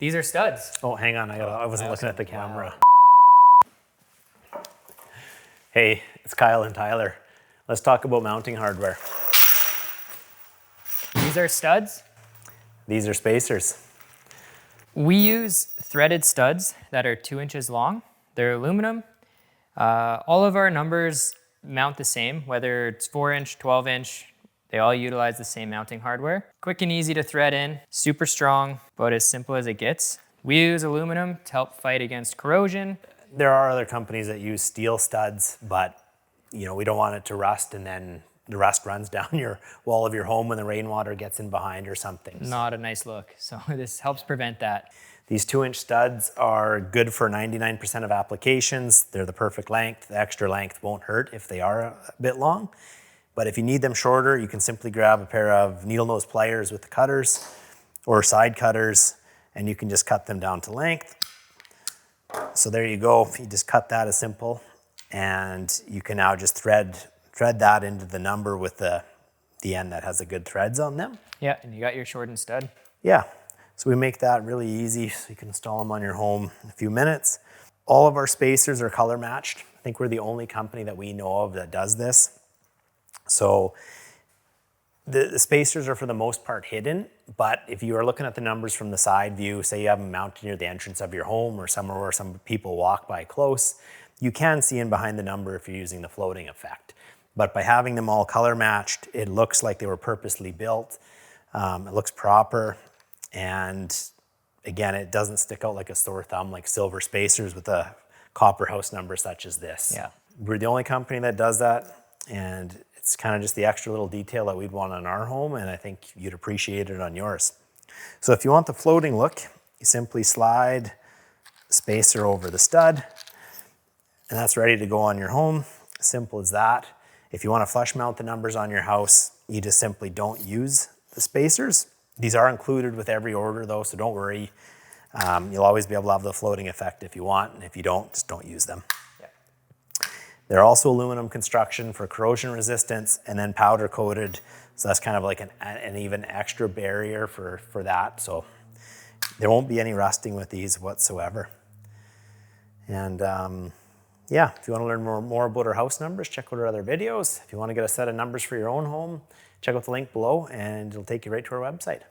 These are studs. Oh, hang on, I wasn't looking at the camera. Hey, it's Kyle and Tyler. Let's talk about mounting hardware. These are studs. These are spacers. We use threaded studs that are 2 inches long. They're aluminum. All of our numbers mount the same, whether it's 4-inch, 12-inch, they all utilize the same mounting hardware. Quick and easy to thread in, super strong, but as simple as it gets. We use aluminum to help fight against corrosion. There are other companies that use steel studs, but we don't want it to rust and then the rust runs down your wall of your home when the rainwater gets in behind or something. Not a nice look, so this helps prevent that. These 2-inch studs are good for 99% of applications. They're the perfect length. The extra length won't hurt if they are a bit long. But if you need them shorter, you can simply grab a pair of needle nose pliers with the cutters or side cutters, and you can just cut them down to length. So there you go. You just cut that as simple, and you can now just thread that into the number with the end that has the good threads on them. Yeah, and you got your shortened stud. Yeah, so we make that really easy so you can install them on your home in a few minutes. All of our spacers are color matched. I think we're the only company that we know of that does this. So the spacers are for the most part hidden, but if you are looking at the numbers from the side view, say you have them mounted near the entrance of your home or somewhere where some people walk by close, you can see in behind the number if you're using the floating effect. But by having them all color matched, it looks like they were purposely built. It looks proper. And again, it doesn't stick out like a sore thumb like silver spacers with a copper house number such as this. Yeah. We're the only company that does that. And it's kind of just the extra little detail that we'd want on our home. And I think you'd appreciate it on yours. So if you want the floating look, you simply slide the spacer over the stud and that's ready to go on your home. Simple as that. If you want to flush mount the numbers on your house, you just simply don't use the spacers. These are included with every order though, so don't worry. You'll always be able to have the floating effect if you want, and if you don't, just don't use them. Yeah. They're also aluminum construction for corrosion resistance and then powder coated, so that's kind of like an even extra barrier for that. So there won't be any rusting with these whatsoever. And yeah, if you want to learn more about our house numbers, check out our other videos. If you want to get a set of numbers for your own home, check out the link below and it'll take you right to our website.